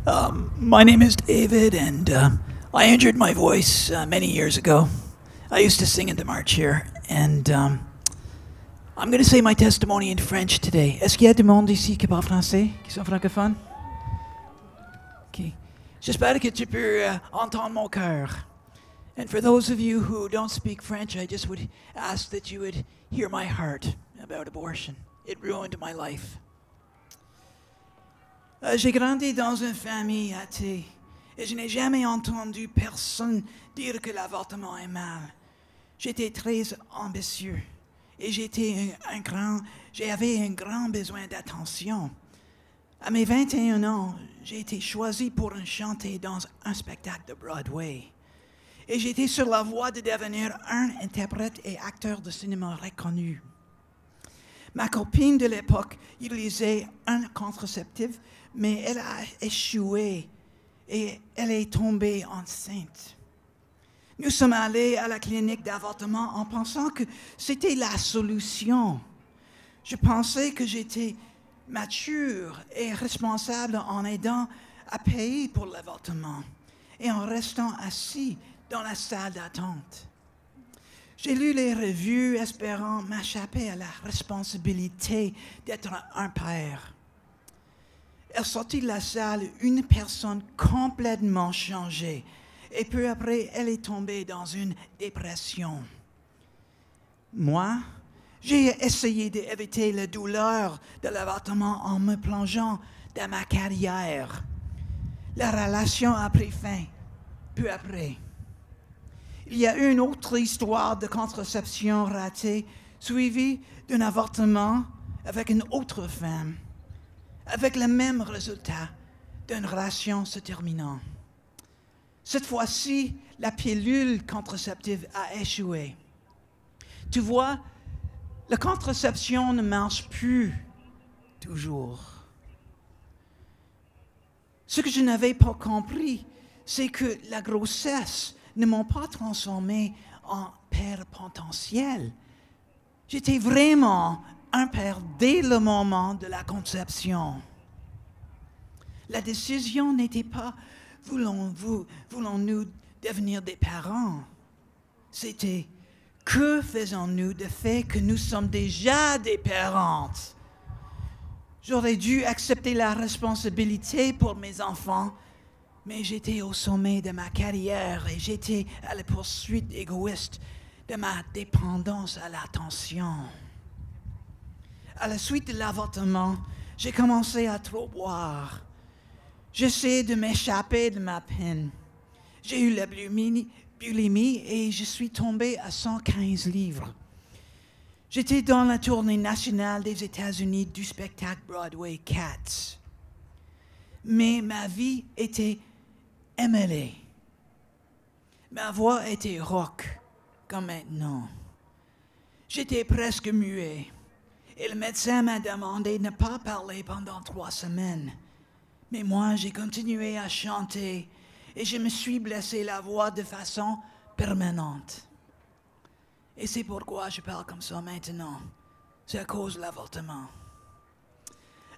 My name is David, and I injured my voice many years ago. I used to sing in the march here, and I'm going to say my testimony in French today. Est-ce qu'il y a du monde ici qui parle français, qui sont francophones? Okay. J'espère que tu peux entendre mon cœur. And for those of you who don't speak French, I just would ask that you would hear my heart about abortion. It ruined my life. J'ai grandi dans une famille athée et je n'ai jamais entendu personne dire que l'avortement est mal. J'étais très ambitieux et j'avais un grand besoin d'attention. À mes 21 ans, j'ai été choisi pour chanter dans un spectacle de Broadway. Et j'étais sur la voie de devenir un interprète et acteur de cinéma reconnu. Ma copine de l'époque utilisait un contraceptif, mais elle a échoué et elle est tombée enceinte. Nous sommes allés à la clinique d'avortement en pensant que c'était la solution. Je pensais que j'étais mature et responsable en aidant à payer pour l'avortement et en restant assis dans la salle d'attente. J'ai lu les revues espérant m'échapper à la responsabilité d'être un père. Elle sortit de la salle une personne complètement changée et peu après, elle est tombée dans une dépression. Moi, j'ai essayé d'éviter la douleur de l'avortement en me plongeant dans ma carrière. La relation a pris fin peu après. Il y a une autre histoire de contraception ratée, suivie d'un avortement avec une autre femme, avec le même résultat d'une relation se terminant. Cette fois-ci, la pilule contraceptive a échoué. Tu vois, la contraception ne marche plus toujours. Ce que je n'avais pas compris, c'est que la grossesse ne m'ont pas transformé en père potentiel. J'étais vraiment un père dès le moment de la conception. La décision n'était pas voulons-nous devenir des parents. C'était que faisons-nous du fait que nous sommes déjà des parentes. J'aurais dû accepter la responsabilité pour mes enfants, mais j'étais au sommet de ma carrière et j'étais à la poursuite égoïste de ma dépendance à l'attention. À la suite de l'avortement, j'ai commencé à trop boire. J'essayais de m'échapper de ma peine. J'ai eu la bulimie et je suis tombé à 115 livres. J'étais dans la tournée nationale des États-Unis du spectacle Broadway Cats. Mais ma vie était emmêlée. Ma voix était rauque, comme maintenant. J'étais presque muet. Et le médecin m'a demandé de ne pas parler pendant 3 semaines. Mais moi, j'ai continué à chanter et je me suis blessé la voix de façon permanente. Et c'est pourquoi je parle comme ça maintenant. C'est à cause de l'avortement.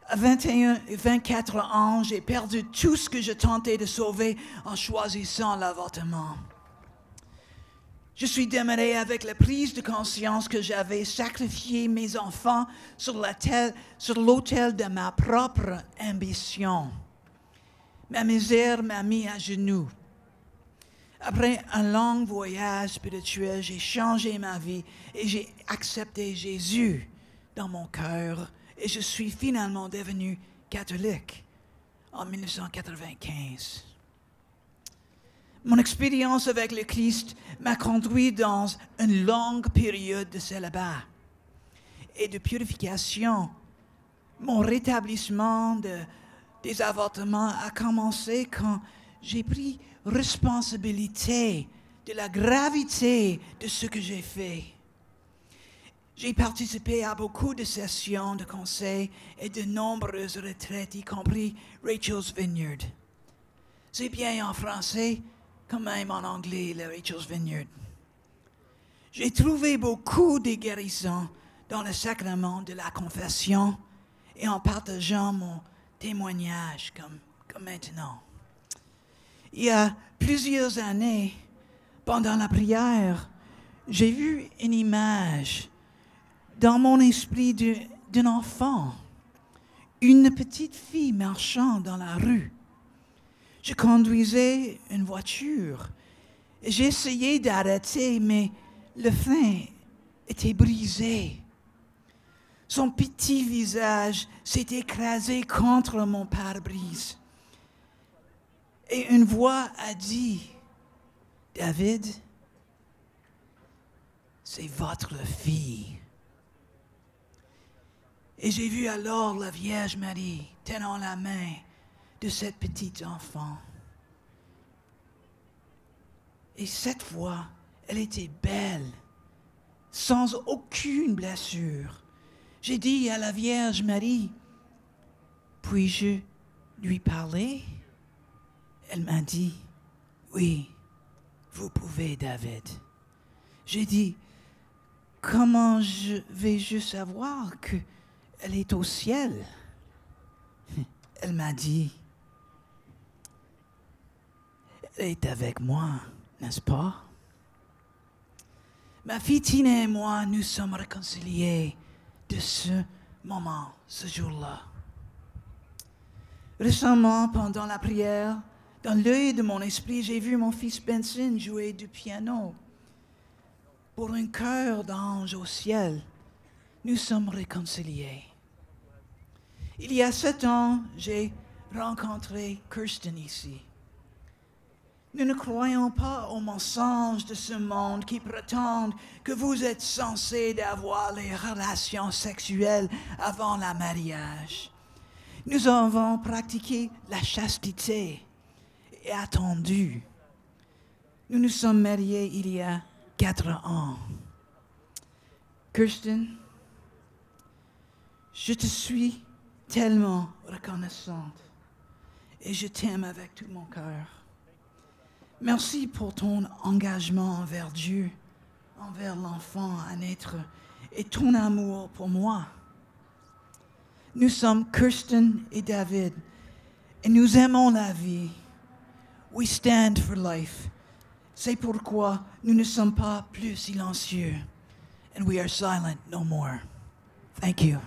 À 24 ans, j'ai perdu tout ce que je tentais de sauver en choisissant l'avortement. Je suis demeuré avec la prise de conscience que j'avais sacrifié mes enfants sur l'autel de ma propre ambition. Ma misère m'a mis à genoux. Après un long voyage spirituel, j'ai changé ma vie et j'ai accepté Jésus dans mon cœur et je suis finalement devenu catholique en 1995. Mon expérience avec le Christ m'a conduit dans une longue période de célibat et de purification. Mon rétablissement des avortements a commencé quand j'ai pris responsabilité de la gravité de ce que j'ai fait. J'ai participé à beaucoup de sessions de conseil et de nombreuses retraites, y compris Rachel's Vineyard. C'est bien en français, quand même en anglais, le Rachel's Vineyard. J'ai trouvé beaucoup de guérisons dans le sacrement de la confession et en partageant mon témoignage comme maintenant. Il y a plusieurs années, pendant la prière, j'ai vu une image dans mon esprit d'un enfant, une petite fille marchant dans la rue. Je conduisais une voiture. J'ai essayé d'arrêter, mais le frein était brisé. Son petit visage s'est écrasé contre mon pare-brise. Et une voix a dit, « David, c'est votre fille. » Et j'ai vu alors la Vierge Marie tenant la main de cette petite enfant. Et cette fois, elle était belle, sans aucune blessure. J'ai dit à la Vierge Marie, « Puis-je lui parler ?» Elle m'a dit, « Oui, vous pouvez, David. » J'ai dit, « Comment vais-je savoir qu'elle est au ciel ?» Elle m'a dit, « Elle est avec moi, n'est-ce pas? » Ma fille Tina et moi, nous sommes réconciliés de ce moment, ce jour-là. Récemment, pendant la prière, dans l'œil de mon esprit, j'ai vu mon fils Benson jouer du piano. Pour un chœur d'anges au ciel, nous sommes réconciliés. Il y a 7 ans, j'ai rencontré Kirsten ici. Nous ne croyons pas aux mensonges de ce monde qui prétendent que vous êtes censés avoir les relations sexuelles avant le mariage. Nous avons pratiqué la chasteté et attendu. Nous nous sommes mariés il y a 4 ans. Kirsten, je te suis tellement reconnaissante et je t'aime avec tout mon cœur. Merci pour ton engagement envers Dieu, envers l'enfant à naître et ton amour pour moi. Nous sommes Kirsten et David et nous aimons la vie. We stand for life. C'est pourquoi nous ne sommes pas plus silencieux. And we are silent no more. Thank you.